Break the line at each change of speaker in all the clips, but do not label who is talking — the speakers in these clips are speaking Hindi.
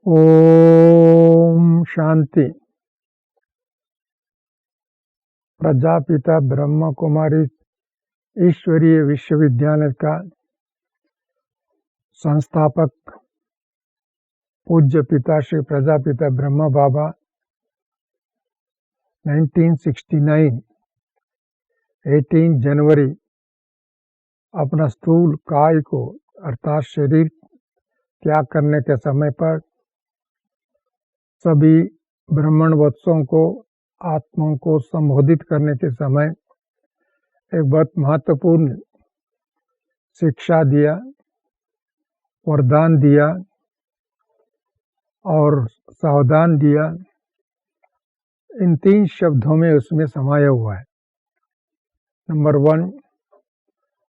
ओम शांति। प्रजापिता ब्रह्म कुमारी ईश्वरीय विश्वविद्यालय का संस्थापक पूज्य पिता श्री प्रजापिता ब्रह्म बाबा 1969 18 जनवरी अपना स्थूल काय को अर्थात शरीर त्याग करने के समय पर सभी ब्राह्मण वत्सों को आत्माओं को संबोधित करने के समय एक बहुत महत्वपूर्ण शिक्षा दिया, वरदान दिया और सावधान दिया। इन 3 शब्दों में उसमें समाया हुआ है। नंबर 1,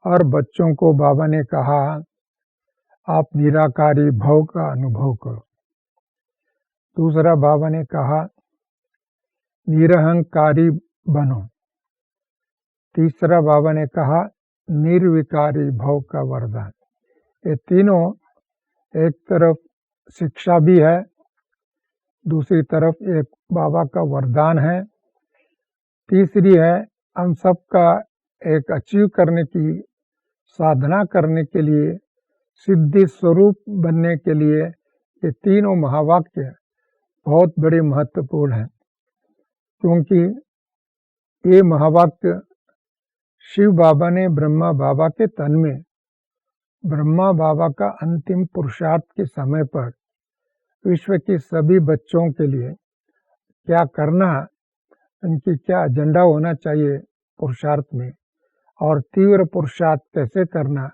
और बच्चों को बाबा ने कहा आप निराकारी भाव का अनुभव करो। दूसरा, बाबा ने कहा निरहंकारी बनो। तीसरा, बाबा ने कहा निर्विकारी भाव का वरदान। ये तीनों एक तरफ शिक्षा भी है, दूसरी तरफ एक बाबा का वरदान है, तीसरी है हम सबका एक अचीव करने की साधना करने के लिए, सिद्धि स्वरूप बनने के लिए ये तीनों महावाक्य बहुत बड़े महत्वपूर्ण हैं, क्योंकि ये महावाक्य शिव बाबा ने ब्रह्मा बाबा के तन में ब्रह्मा बाबा का अंतिम पुरुषार्थ के समय पर विश्व के सभी बच्चों के लिए क्या करना, उनकी क्या एजेंडा होना चाहिए पुरुषार्थ में और तीव्र पुरुषार्थ कैसे करना,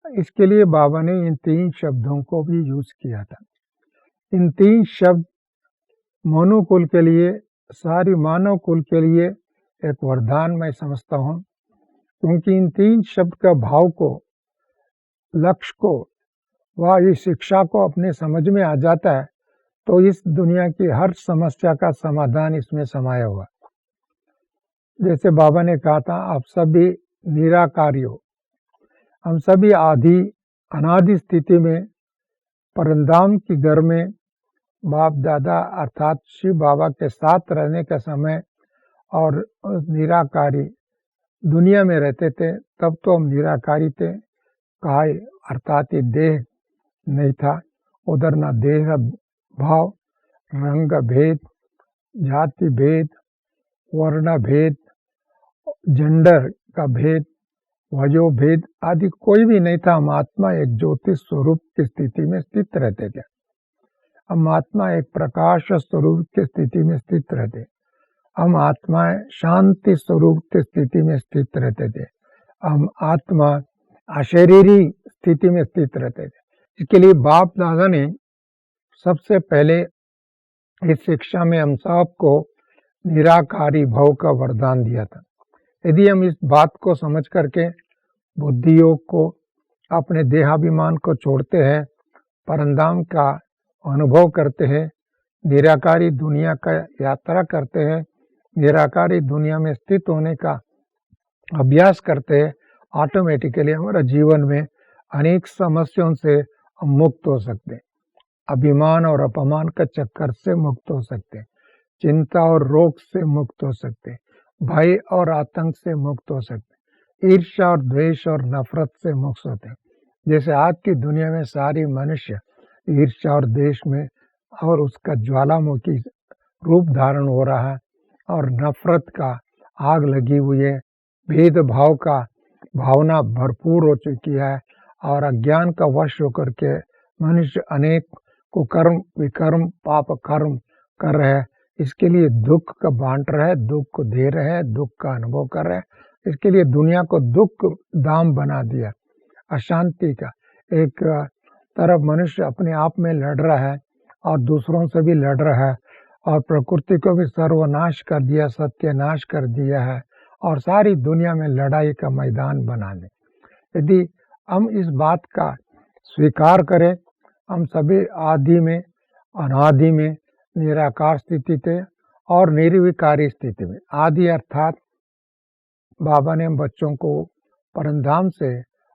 इसके लिए बाबा ने इन 3 शब्दों को भी यूज किया था। इन 3 शब्द मनुकुल के लिए, सारी मानव कुल के लिए एक वरदान मैं समझता हूँ, क्योंकि इन 3 शब्द का भाव को, लक्ष्य को व इस शिक्षा को अपने समझ में आ जाता है तो इस दुनिया की हर समस्या का समाधान इसमें समाया हुआ। जैसे बाबा ने कहा था आप सभी निराकारी हो, हम सभी आदि अनादि स्थिति में परंधाम की घर में बाप दादा अर्थात शिव बाबा के साथ रहने का समय और निराकारी दुनिया में रहते थे, तब तो हम निराकारी थे। काय अर्थात ये देह नहीं था, उधर ना देह भाव, रंग भेद, जाति भेद, वर्ण भेद, जेंडर का भेद, वयो भेद आदि कोई भी नहीं था। हम आत्मा एक ज्योतिष स्वरूप की स्थिति में स्थित रहते थे। हम आत्मा एक प्रकाश स्वरूप की स्थिति में स्थित रहते। हम आत्मा शांति स्वरूप की स्थिति में स्थित रहते थे। हम आत्मा अशरीरी स्थिति में स्थित रहते थे। इसके लिए बाप दादा ने सबसे पहले इस शिक्षा में हम सबको निराकारी भाव का वरदान दिया था। यदि हम इस बात को समझ करके बुद्धि योग को, अपने देहाभिमान को छोड़ते हैं, परंधाम का अनुभव करते हैं, निराकारी दुनिया का यात्रा करते हैं, निराकारी दुनिया में स्थित होने का अभ्यास करते हैं, ऑटोमेटिकली हमारा जीवन में अनेक समस्याओं से हम मुक्त हो सकते हैं। अभिमान और अपमान का चक्कर से मुक्त हो सकते हैं, चिंता और रोग से मुक्त हो सकते हैं, भय और आतंक से मुक्त हो सकते हैं, ईर्ष्या और द्वेष और नफरत से मुक्त होते हैं। जैसे आज की दुनिया में सारी मनुष्य ईर्ष्या और द्वेष में और उसका ज्वालामुखी रूप धारण हो रहा है और नफरत का आग लगी हुई है, भेदभाव का भावना भरपूर हो चुकी है और अज्ञान का वश होकर के मनुष्य अनेक कुकर्म विकर्म पाप कर्म कर रहे हैं। इसके लिए दुख का बांट रहे हैं, दुख को दे रहे हैं, दुख का अनुभव कर रहे हैं। इसके लिए दुनिया को दुख दाम बना दिया। अशांति का एक तरफ मनुष्य अपने आप में लड़ रहा है और दूसरों से भी लड़ रहा है और प्रकृति को भी सर्वनाश कर दिया, सत्यानाश कर दिया है और सारी दुनिया में लड़ाई का मैदान बना दे। यदि हम इस बात का स्वीकार करें, हम सभी आदि में अनादि में निराकार स्थिति थे और निर्विकारी स्थिति में। आदि अर्थात बाबा ने बच्चों को परंधाम से,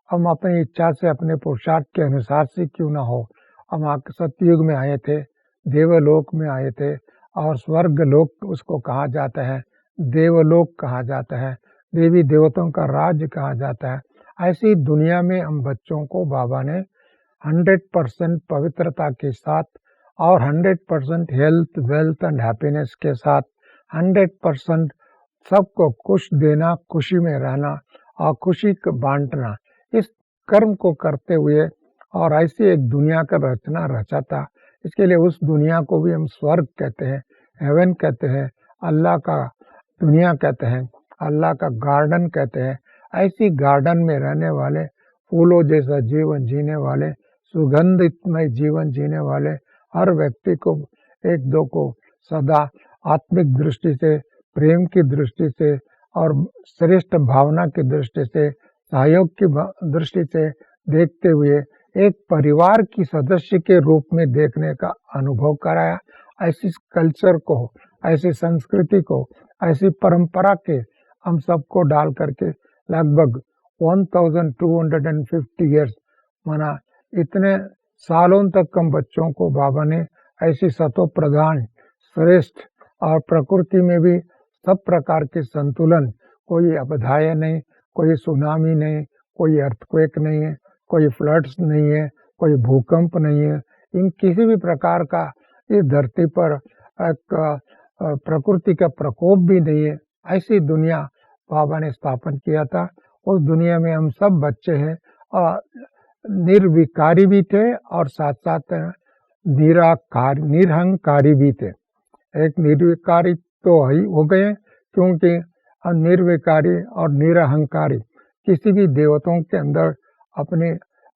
हम अपनी इच्छा से अपने पुरुषार्थ के अनुसार से क्यों ना हो, हम सतयुग में आए थे देवलोक में आए थे, और स्वर्ग लोक उसको कहा जाता है, देवलोक कहा जाता है, देवी देवताओं का राज्य कहा जाता है। ऐसी दुनिया में हम बच्चों को बाबा ने 100% पवित्रता के साथ और 100% हेल्थ, वेल्थ एंड हैप्पीनेस के साथ 100% सबको खुश देना, खुशी में रहना और खुशी को बांटना, इस कर्म को करते हुए और ऐसी एक दुनिया का रचना रचा था। इसके लिए उस दुनिया को भी हम स्वर्ग कहते हैं, हेवन कहते हैं, अल्लाह का दुनिया कहते हैं, अल्लाह का गार्डन कहते हैं। ऐसी गार्डन में रहने वाले, फूलों जैसा जीवन जीने वाले, सुगंधितमय जीवन जीने वाले हर व्यक्ति को, एक दो को सदा आत्मिक दृष्टि से, प्रेम की दृष्टि से और श्रेष्ठ भावना की दृष्टि से, सहयोग की दृष्टि से देखते हुए एक परिवार की सदस्य के रूप में देखने का अनुभव कराया। ऐसी कल्चर को, ऐसी संस्कृति को, ऐसी परंपरा के हम सबको डाल करके लगभग 1250 ईयर्स माना, इतने सालों तक हम बच्चों को बाबा ने ऐसी सतो प्रधान, श्रेष्ठ और प्रकृति में भी सब प्रकार के संतुलन, कोई अपधाय नहीं, कोई सुनामी नहीं, कोई अर्थक्वेक नहीं है, कोई फ्लड्स नहीं है, कोई भूकंप नहीं है, इन किसी भी प्रकार का इस धरती पर एक प्रकृति का प्रकोप भी नहीं है। ऐसी दुनिया बाबा ने स्थापन किया था। उस दुनिया में हम सब बच्चे हैं और निर्विकारी भी थे और साथ साथ निरहंकारी भी थे। एक निर्विकारी तो ही हो गए, क्योंकि निर्विकारी और निरहंकारी किसी भी देवताओं के अंदर अपने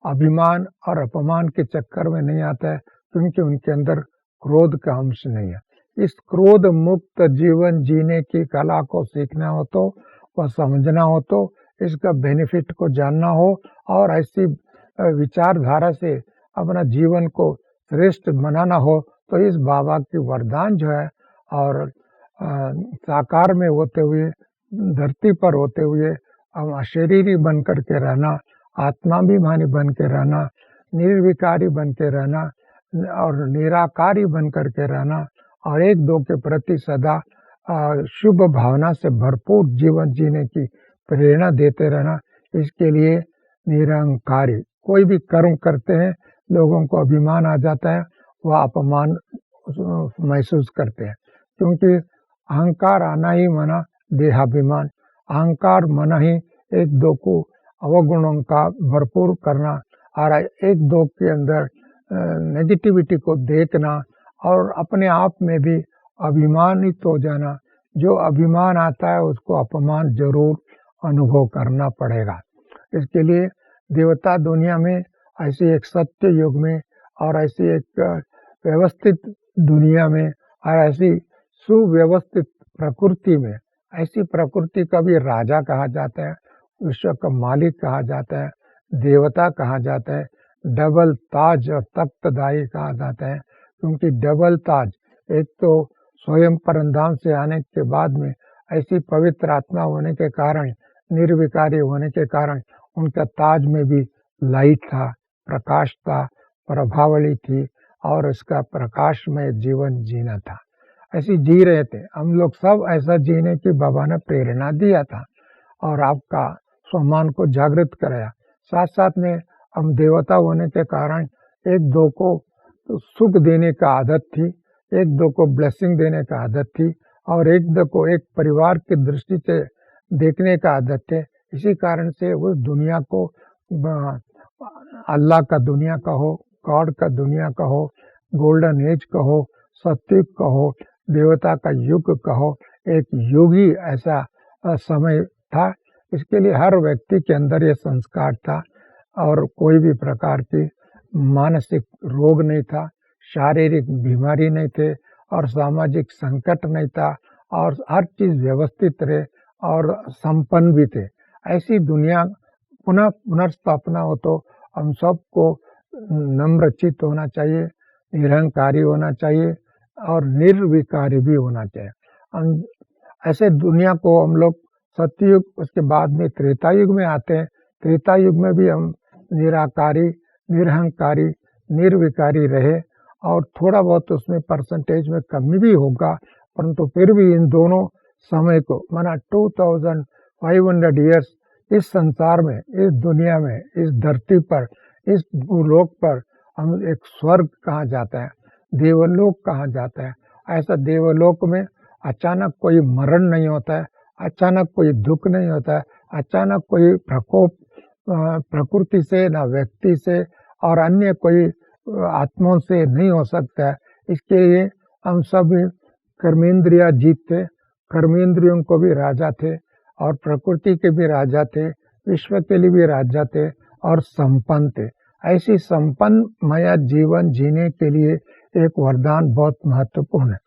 अभिमान और अपमान के चक्कर में नहीं आता है, क्योंकि उनके अंदर क्रोध का अंश नहीं है। इस क्रोध मुक्त जीवन जीने की कला को सीखना हो तो, वह समझना हो तो, इसका बेनिफिट को जानना हो और ऐसी विचारधारा से अपना जीवन को श्रेष्ठ बनाना हो, तो इस बाबा की वरदान जो है और साकार में होते हुए, धरती पर होते हुए हम अशरीरी बन कर के रहना, आत्माभिमानी बन के रहना, निर्विकारी बन के रहना और निराकारी बन कर के रहना और एक दो के प्रति सदा शुभ भावना से भरपूर जीवन जीने की प्रेरणा देते रहना। इसके लिए निरहंकारी कोई भी कर्म करते हैं, लोगों को अभिमान आ जाता है, वह अपमान महसूस करते हैं, क्योंकि अहंकार आना ही मना देहाभिमान, अहंकार मना ही एक दो को अवगुणों का भरपूर करना और एक दो के अंदर नेगेटिविटी को देखना और अपने आप में भी अभिमानित हो जाना। जो अभिमान आता है उसको अपमान जरूर अनुभव करना पड़ेगा। इसके लिए देवता दुनिया में, ऐसी एक सत्य युग में और ऐसी एक व्यवस्थित दुनिया में और ऐसी सुव्यवस्थित प्रकृति में, ऐसी प्रकृति का भी राजा कहा जाता है, विश्व का मालिक कहा जाता है, देवता कहा जाता है, डबल ताज और तख्तदाई कहा जाता है। क्योंकि डबल ताज, एक तो स्वयं परमधाम से आने के बाद में ऐसी पवित्र आत्मा होने के कारण, निर्विकारी होने के कारण उनका ताज में भी लाइट था, प्रकाश था, प्रभावली थी और इसका प्रकाशमय जीवन जीना था। ऐसी जी रहे थे हम लोग सब, ऐसा जीने की बाबा ने प्रेरणा दिया था और आपका सम्मान को जागृत कराया। साथ साथ में हम देवता होने के कारण एक दो को सुख देने का आदत थी, एक दो को ब्लेसिंग देने का आदत थी और एक दो को एक परिवार की दृष्टि से देखने का आदत है। इसी कारण से उस दुनिया को अल्लाह का दुनिया कहो, गॉड का दुनिया कहो, गोल्डन एज कहो, सत्युग कहो, देवता का युग कहो, एक युग ही ऐसा समय था। इसके लिए हर व्यक्ति के अंदर ये संस्कार था और कोई भी प्रकार की मानसिक रोग नहीं था, शारीरिक बीमारी नहीं थे और सामाजिक संकट नहीं था और हर चीज़ व्यवस्थित रहे और संपन्न भी थे। ऐसी दुनिया पुनः पुनर्स्थापना हो तो हम सबको नम्रचित होना चाहिए, निरहंकारी होना चाहिए और निर्विकारी भी होना चाहिए। हम ऐसे दुनिया को हम लोग सतयुग, उसके बाद में त्रेता युग में आते हैं। त्रेता युग में भी हम निराकारी, निरहंकारी, निर्विकारी रहे और थोड़ा बहुत उसमें परसेंटेज में कमी भी होगा, परंतु फिर भी इन दोनों समय को माना 2500 ईयर्स इस संसार में, इस दुनिया में, इस धरती पर, इस भूलोक पर हम एक स्वर्ग कहा जाता है, देवलोक कहा जाता है। ऐसा देवलोक में अचानक कोई मरण नहीं होता है, अचानक कोई दुख नहीं होता है, अचानक कोई प्रकोप प्रकृति से ना व्यक्ति से और अन्य कोई आत्माओं से नहीं हो सकता है। इसके लिए हम सब कर्मेंद्रिया जीत थे, कर्मेंद्रियों को भी राजा थे और प्रकृति के भी राजा थे, विश्व के लिए भी राजा थे और संपन्न थे। ऐसी संपन्नमय जीवन जीने के लिए एक वरदान बहुत महत्वपूर्ण है।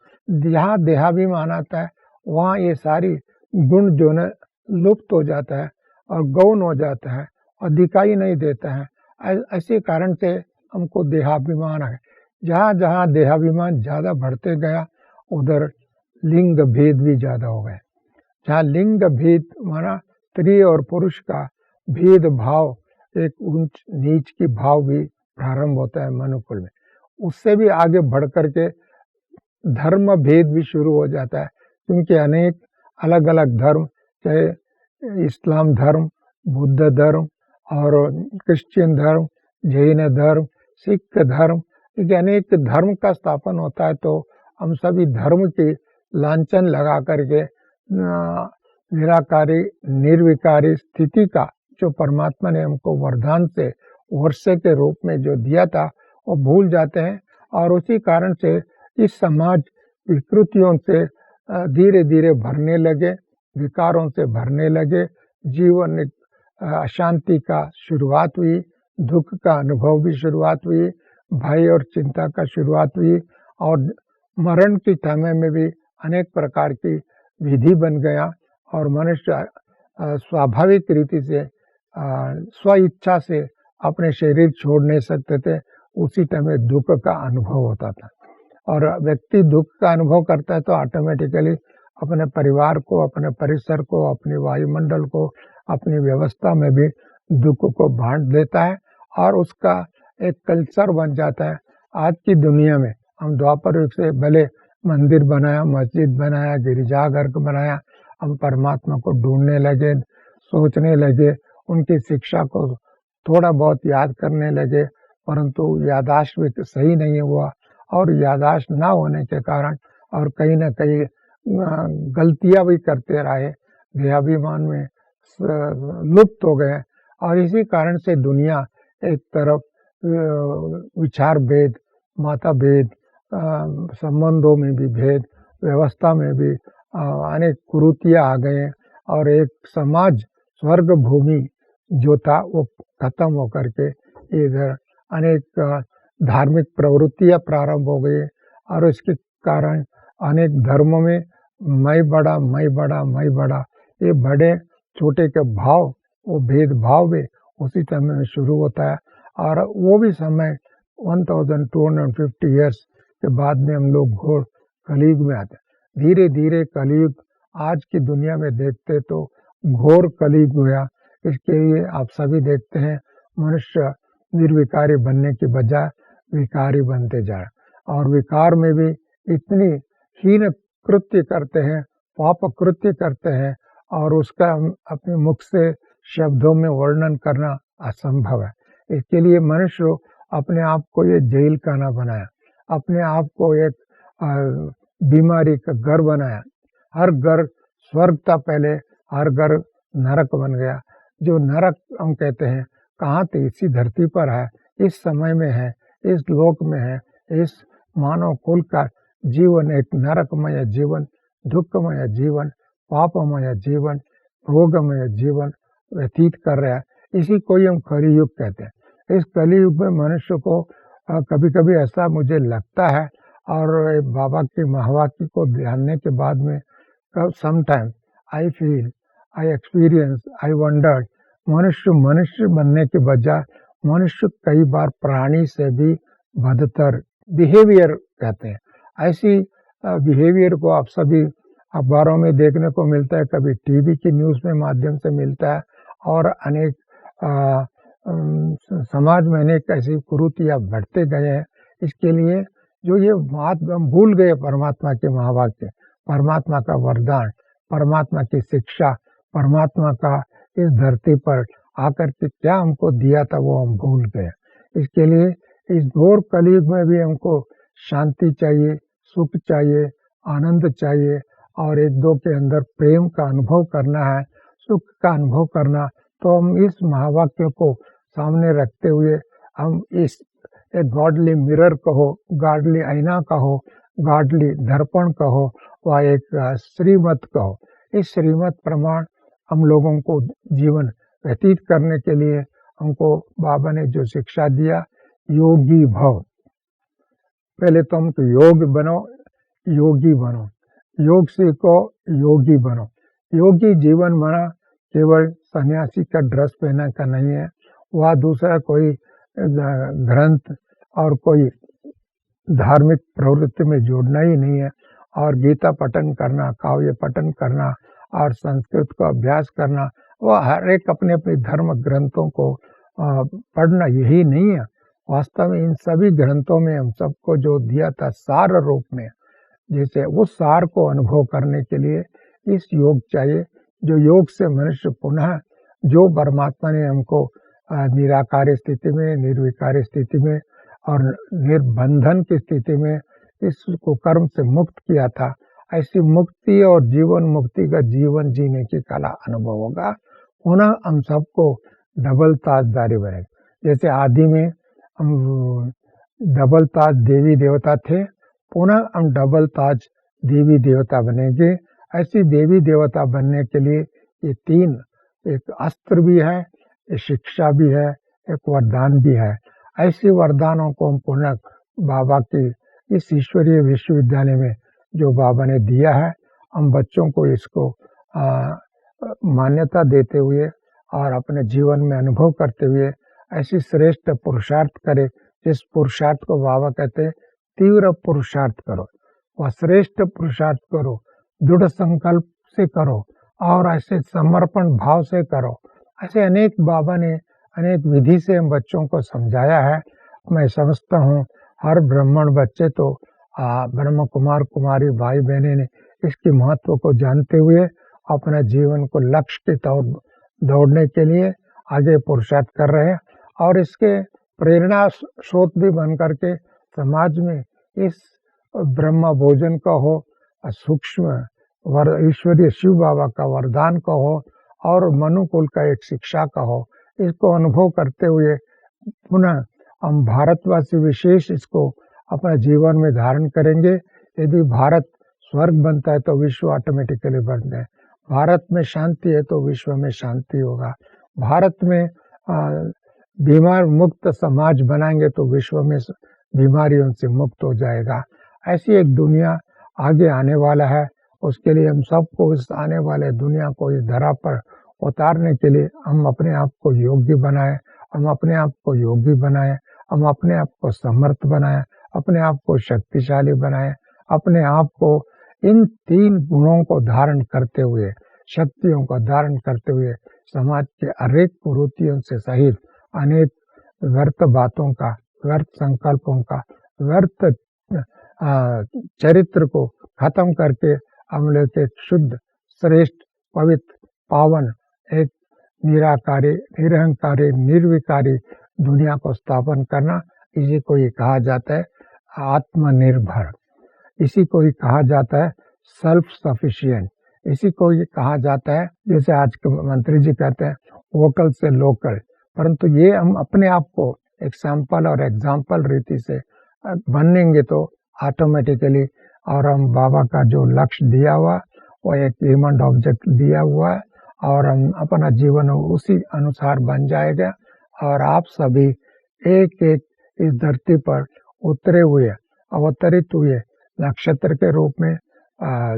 जहाँ देहाभिमान आता है वहाँ ये सारी गुण जो है लुप्त हो जाता है और गौण हो जाता है और दिखाई नहीं देता है। ऐसे कारण से हमको देहाभिमान है। जहाँ जहाँ देहाभिमान ज़्यादा बढ़ते गया उधर लिंग भेद भी ज़्यादा हो गए। जहाँ लिंग भेद माना स्त्री और पुरुष का भेद भाव, एक ऊंच नीच की भाव भी प्रारंभ होता है मनुकुल में। उससे भी आगे बढ़ कर के धर्म भेद भी शुरू हो जाता है, क्योंकि अनेक अलग अलग धर्म, चाहे इस्लाम धर्म, बुद्ध धर्म और क्रिश्चियन धर्म, जैन धर्म, सिख धर्म, ये अनेक धर्म का स्थापन होता है। तो हम सभी धर्म की लांछन लगा करके निराकारी निर्विकारी स्थिति का जो परमात्मा ने हमको वरदान से वर्षे के रूप में जो दिया था वो भूल जाते हैं और उसी कारण से इस समाज विकृतियों से धीरे धीरे भरने लगे, विकारों से भरने लगे। जीवन अशांति का शुरुआत हुई, दुख का अनुभव भी शुरुआत हुई, भय और चिंता का शुरुआत हुई और मरण के समय में भी अनेक प्रकार की विधि बन गया और मनुष्य स्वाभाविक रीति से स्व इच्छा से अपने शरीर छोड़ नहीं सकते थे। उसी समय दुख का अनुभव होता था और व्यक्ति दुख का अनुभव करता है तो ऑटोमेटिकली अपने परिवार को, अपने परिसर को, अपने वायुमंडल को, अपनी व्यवस्था में भी दुख को बांट देता है और उसका एक कल्चर बन जाता है। आज की दुनिया में हम द्वापर युग से भले मंदिर बनाया, मस्जिद बनाया, गिरजाघर बनाया, हम परमात्मा को ढूंढने लगे, सोचने लगे, उनकी शिक्षा को थोड़ा बहुत याद करने लगे, परंतु याददाश्त भी सही नहीं हुआ और याददाश्त ना होने के कारण और कहीं ना कहीं गलतियां भी करते रहे, देहाभिमान में लुप्त हो गए और इसी कारण से दुनिया एक तरफ विचार भेद, माता भेद, संबंधों में भी भेद, व्यवस्था में भी अनेक कुरीतियां आ गए और एक समाज स्वर्ग भूमि जो था वो खत्म होकर के इधर अनेक धार्मिक प्रवृत्तियां प्रारंभ हो गई और इसके कारण अनेक धर्मों में मैं बड़ा, मैं बड़ा, मैं बड़ा, ये बड़े छोटे के भाव, वो भेदभाव भी उसी समय में शुरू होता है और वो भी समय 1250 ईयर्स के बाद में हम लोग घोर कलयुग में आते हैं। धीरे धीरे कलयुग आज की दुनिया में देखते तो घोर कलयुग हुआ। इसके लिए आप सभी देखते हैं मनुष्य निर्विकारी बनने की बजाय विकारी बनते जा रहे और विकार में भी इतनी हीन कृत्य करते हैं, पाप कृत्य करते हैं और उसका अपने मुख से शब्दों में वर्णन करना असंभव है। इसके लिए मनुष्य अपने आप को ये जेल का ना बनाया, अपने आप को एक बीमारी का घर बनाया। हर घर स्वर्ग था पहले, हर घर नरक बन गया। जो नरक हम कहते हैं कहाँ थे? इसी धरती पर है, इस समय में है, इस लोक में है। इस मानव कुल का जीवन एक नरकमय जीवन, दुखमय जीवन, पापमय जीवन, रोगमय जीवन व्यतीत कर रहा है। इसी को ही हम कलियुग कहते हैं। इस कलियुग में मनुष्य को कभी कभी ऐसा मुझे लगता है और बाबा की महावाक्य को जानने के बाद में sometime I feel, I experience, I wandered, मनुष्य बनने के बजाय मनुष्य कई बार प्राणी से भी बदतर बिहेवियर कहते हैं। ऐसी बिहेवियर को आप सभी अखबारों में देखने को मिलता है, कभी टीवी की न्यूज़ में माध्यम से मिलता है और अनेक समाज में अनेक ऐसी कुरीतियां बढ़ते गए हैं। इसके लिए जो ये बात हम भूल गए परमात्मा के महावाक्य, परमात्मा का वरदान, परमात्मा की शिक्षा, परमात्मा का इस धरती पर आकर के क्या हमको दिया था वो हम भूल गए। इसके लिए इस घोर कलयुग में भी हमको शांति चाहिए, सुख चाहिए, आनंद चाहिए और एक दो के अंदर प्रेम का अनुभव करना है, सुख का अनुभव करना। तो हम इस महावाक्य को सामने रखते हुए हम इस एक गॉडली मिरर कहो, गॉडली आईना कहो, गॉडली दर्पण कहो, व एक श्रीमत कहो, इस श्रीमत प्रमाण हम लोगों को जीवन व्यतीत करने के लिए हमको बाबा ने जो शिक्षा दिया, योगी भव। पहले तो हमको योग बनो, योगी बनो, योग सीखो, योगी बनो। योगी जीवन माना केवल सन्यासी का ड्रेस पहनने का नहीं है, वह दूसरा कोई ग्रंथ और कोई धार्मिक प्रवृत्ति में जोड़ना ही नहीं है, और गीता पठन करना, काव्य पठन करना और संस्कृत को अभ्यास करना, वह हर एक अपने अपने धर्म ग्रंथों को पढ़ना यही नहीं है। वास्तव में इन सभी ग्रंथों में हम सबको जो दिया था सार रूप में, जैसे उस सार को अनुभव करने के लिए इस योग चाहिए, जो योग से मनुष्य पुनः जो परमात्मा ने हमको निराकार स्थिति में, निर्विकार स्थिति में और निर्बंधन की स्थिति में इसको कर्म से मुक्त किया था, ऐसी मुक्ति और जीवन मुक्ति का जीवन जीने की कला अनुभव होगा। पुनः हम सबको डबल ताजदारी बनेगा। जैसे आदि में हम डबल ताज देवी देवता थे, पुनः हम डबल ताज देवी देवता बनेंगे। ऐसी देवी देवता बनने के लिए ये तीन, एक अस्त्र भी है, एक शिक्षा भी है, एक वरदान भी है। ऐसे वरदानों को हम पुनः बाबा की इस ईश्वरीय विश्वविद्यालय में जो बाबा ने दिया है, हम बच्चों को इसको मान्यता देते हुए और अपने जीवन में अनुभव करते हुए ऐसी श्रेष्ठ पुरुषार्थ करें, जिस पुरुषार्थ को बाबा कहते हैं तीव्र पुरुषार्थ करो, वह श्रेष्ठ पुरुषार्थ करो, दृढ़ संकल्प से करो और ऐसे समर्पण भाव से करो। ऐसे अनेक बाबा ने अनेक विधि से हम बच्चों को समझाया है। मैं समझता हूँ हर ब्राह्मण बच्चे तो ब्रह्म कुमार कुमारी भाई बहनें ने इसके महत्व को जानते हुए अपने जीवन को लक्ष्य की तौर दौड़ने के लिए आगे पुरुषार्थ कर रहे हैं, और इसके प्रेरणा स्रोत भी बन करके समाज में इस ब्रह्म भोजन का हो, सूक्ष्म ईश्वरीय शिव बाबा का वरदान का हो और मनुकुल का एक शिक्षा का हो, इसको अनुभव करते हुए पुनः हम भारतवासी विशेष इसको अपने जीवन में धारण करेंगे। यदि भारत स्वर्ग बनता है तो विश्व ऑटोमेटिकली बनता है, भारत में शांति है तो विश्व में शांति होगा, भारत में बीमार मुक्त समाज बनाएंगे तो विश्व में बीमारियों से मुक्त हो जाएगा। ऐसी एक दुनिया आगे आने वाला है, उसके लिए हम सबको इस आने वाले दुनिया को इस धरा पर उतारने के लिए हम अपने आप को योग्य बनाएं, हम अपने आप को योगी बनाएं, हम अपने आप को समर्थ बनाएं, अपने आप को शक्तिशाली बनाएं, अपने आप को इन तीन गुणों को धारण करते हुए, शक्तियों को धारण करते हुए समाज के अनेक कुरीतियों से सहित अनेक व्यर्थ बातों का, व्यर्थ संकल्पों का, व्यर्थ चरित्र को खत्म करके हम लोग एक शुद्ध, श्रेष्ठ, पवित्र, पावन, एक निराकारी, निरहंकारी, निर्विकारी दुनिया को स्थापन करना, इसी को ही कहा जाता है आत्मनिर्भर, इसी को ही कहा जाता है सेल्फ सफिशिएंट, इसी को ये कहा जाता है, जैसे आज के मंत्री जी कहते हैं वोकल से लोकल। परंतु ये हम अपने आप को एक सैंपल और एग्जाम्पल रीति से बनेंगे तो ऑटोमेटिकली, और हम बाबा का जो लक्ष्य दिया हुआ वो एक ह्यूमन ऑब्जेक्ट दिया हुआ है और हम अपना जीवन उसी अनुसार बन जाएगा। और आप सभी एक एक इस धरती पर उतरे हुए, अवतरित हुए नक्षत्र के रूप में,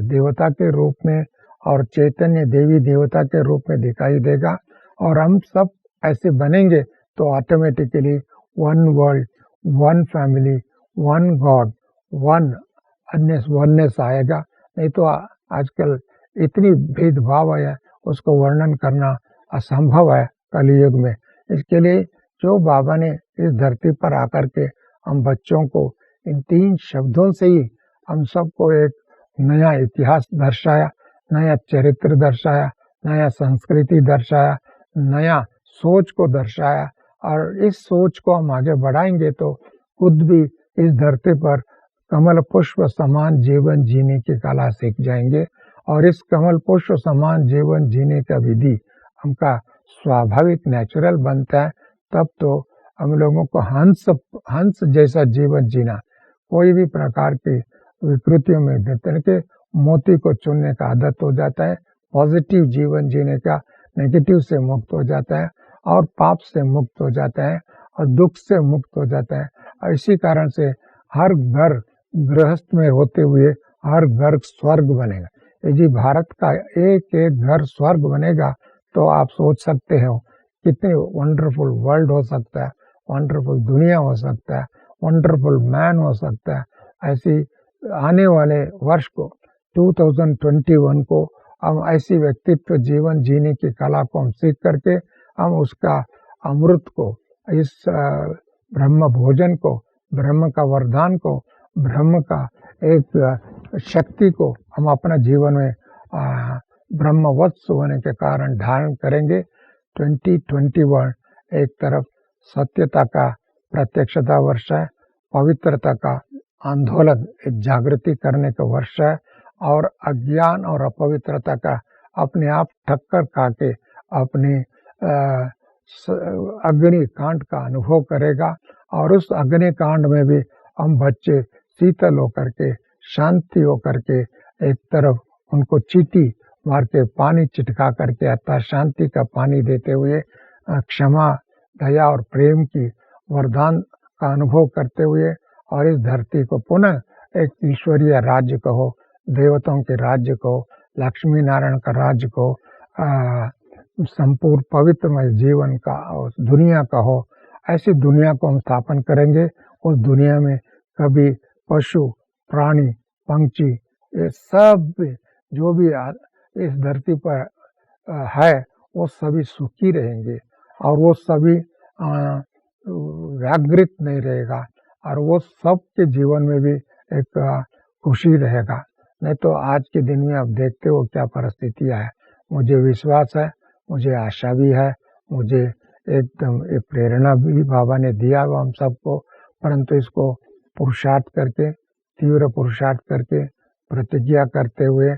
देवता के रूप में और चैतन्य देवी देवता के रूप में दिखाई देगा। और हम सब ऐसे बनेंगे तो automatically one world, one family, one God, oneness आएगा। नहीं तो आजकल इतनी भेदभाव है, उसको वर्णन करना असंभव है कलयुग में। इसके लिए जो बाबा ने इस धरती पर आकर के हम बच्चों को इन 3 शब्दों से ही हम सबको एक नया इतिहास दर्शाया, नया चरित्र दर्शाया, नया संस्कृति दर्शाया, नया सोच को दर्शाया। और इस सोच को हम आगे बढ़ाएंगे तो खुद भी इस धरती पर कमल पुष्प समान जीवन जीने की कला सीख जाएंगे। और इस कमल पुष्प समान जीवन जीने का विधि हमका स्वाभाविक नेचुरल बनता है, तब तो हम लोगों को हंस जैसा जीवन जीना, कोई भी प्रकार की विकृतियों में गिर के मोती को चुनने का आदत हो जाता है, पॉजिटिव जीवन जीने का, नेगेटिव से मुक्त हो जाता है और पाप से मुक्त हो जाता है और दुख से मुक्त हो जाता है। और इसी कारण से हर घर गृहस्थ में होते हुए हर घर स्वर्ग बनेगा। यदि भारत का एक एक घर स्वर्ग बनेगा तो आप सोच सकते हो कितने वंडरफुल वर्ल्ड हो सकता है, वंडरफुल दुनिया हो सकता है, वंडरफुल मैन हो सकता है। ऐसी आने वाले वर्ष को 2021 को हम ऐसी व्यक्तित्व जीवन जीने की कला को हम सीख करके हम उसका अमृत को, इस ब्रह्म भोजन को, ब्रह्म का वरदान को, ब्रह्म का एक शक्ति को हम अपना जीवन में ब्रह्मवत्स होने के कारण धारण करेंगे। 2021 एक तरफ सत्यता का प्रत्यक्षता वर्ष है, पवित्रता का आंदोलन, एक जागृति करने का वर्ष है और अज्ञान और अपवित्रता का अपने आप ठक्कर खा के अपने अग्नि कांड का अनुभव करेगा। और उस अग्नि कांड में भी हम बच्चे शीतल होकर के, शांति होकर के, एक तरफ उनको चीटी मार के पानी चिटका करके अर्थात शांति का पानी देते हुए क्षमा, दया और प्रेम की वरदान का अनुभव करते हुए और इस धरती को पुनः एक ईश्वरीय राज्य कहो, देवताओं के राज्य को, लक्ष्मी नारायण का राज्य को, संपूर्ण पवित्रमय जीवन का और दुनिया का हो, ऐसी दुनिया को हम स्थापन करेंगे। उस दुनिया में कभी पशु, प्राणी, पंछी, ये सब जो भी इस धरती पर है वो सभी सुखी रहेंगे और वो सभी व्याघ्रित नहीं रहेगा और वो सबके जीवन में भी एक खुशी रहेगा। नहीं तो आज के दिन में आप देखते हो क्या परिस्थितियाँ है। मुझे विश्वास है, मुझे आशा भी है, मुझे एकदम एक प्रेरणा भी बाबा ने दिया वो हम सबको, परंतु इसको पुरुषार्थ करके, तीव्र पुरुषार्थ करके, प्रतिज्ञा करते हुए,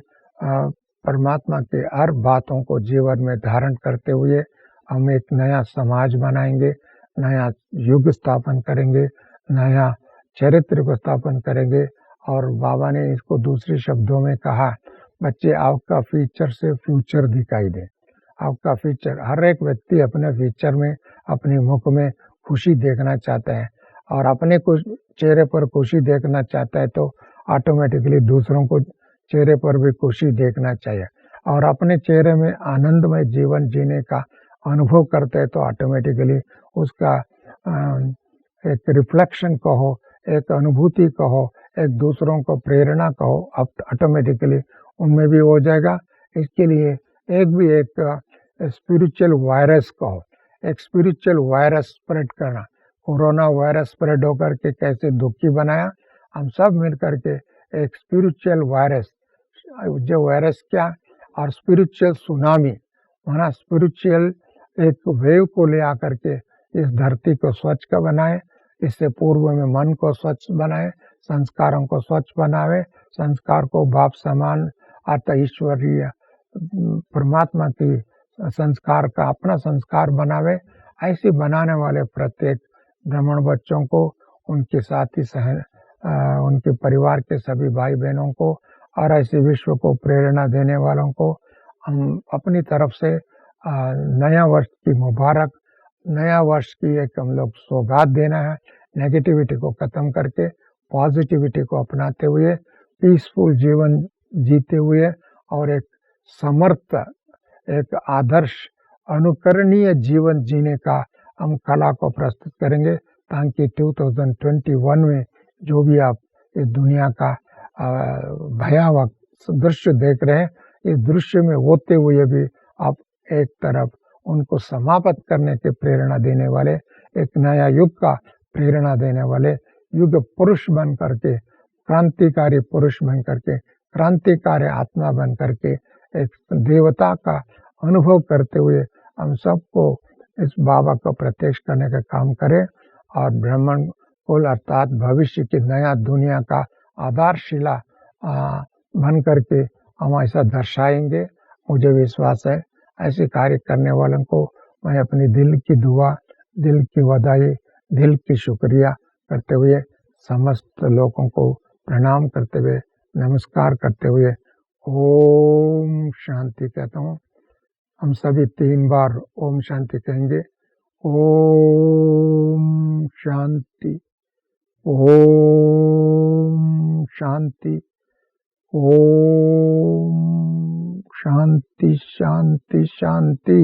परमात्मा के हर बातों को जीवन में धारण करते हुए हम एक नया समाज बनाएंगे, नया युग स्थापन करेंगे, नया चरित्र को स्थापन करेंगे। और बाबा ने इसको दूसरे शब्दों में कहा, बच्चे आपका फीचर से फ्यूचर दिखाई दे। आपका फीचर, हर एक व्यक्ति अपने फीचर में, अपने मुख में खुशी देखना चाहता है और अपने कुछ चेहरे पर खुशी देखना चाहता है तो ऑटोमेटिकली दूसरों को चेहरे पर भी खुशी देखना चाहिए और अपने चेहरे में आनंदमय जीवन जीने का अनुभव करते हैं तो ऑटोमेटिकली उसका एक रिफ्लेक्शन कहो, एक अनुभूति कहो, एक दूसरों को प्रेरणा कहो, ऑटोमेटिकली उनमें भी हो जाएगा। इसके लिए एक स्पिरिचुअल वायरस कहो, एक स्पिरिचुअल वायरस स्प्रेड करना। कोरोना वायरस स्प्रेड होकर के कैसे दुखी बनाया, हम सब मिल करके एक स्पिरिचुअल वायरस, जो वायरस क्या और स्पिरिचुअल सुनामी, माना स्पिरिचुअल एक वेव को ले आकर के इस धरती को स्वच्छ का बनाए। इससे पूर्व में मन को स्वच्छ बनाए, संस्कारों को स्वच्छ बनावे, संस्कार को बाप समान अतः ईश्वरीय परमात्मा की संस्कार का अपना संस्कार बनावे। ऐसे बनाने वाले प्रत्येक ब्राह्मण बच्चों को, उनके साथी उनके परिवार के सभी भाई बहनों को और ऐसे विश्व को प्रेरणा देने वालों को हम अपनी तरफ से नया वर्ष की मुबारक, नया वर्ष की एक हम लोग सौगात देना है। नेगेटिविटी को खत्म करके पॉजिटिविटी को अपनाते हुए पीसफुल जीवन जीते हुए और एक समर्थ, एक आदर्श अनुकरणीय जीवन जीने का हम कला को प्रस्तुत करेंगे, ताकि 2021 में जो भी आप इस दुनिया का भयावह दृश्य देख रहे हैं, इस दृश्य में होते हुए भी आप एक तरफ उनको समाप्त करने के प्रेरणा देने वाले, एक नया युग का प्रेरणा देने वाले युग पुरुष बन करके, क्रांतिकारी पुरुष बन करके, क्रांतिकारी आत्मा बन करके एक देवता का अनुभव करते हुए हम सबको इस बाबा को प्रत्यक्ष करने का काम करें और ब्राह्मण कुल अर्थात भविष्य की नया दुनिया का आधारशिला बन करके हम ऐसा दर्शाएंगे। मुझे विश्वास है ऐसे कार्य करने वालों को मैं अपनी दिल की दुआ, दिल की बधाई, दिल की शुक्रिया करते हुए समस्त लोगों को प्रणाम करते हुए, नमस्कार करते हुए ओम शांति कहता हूँ। हम सभी 3 बार ओम शांति कहेंगे। ओम शांति, ओम शांति, ओम शांति शांति शांति।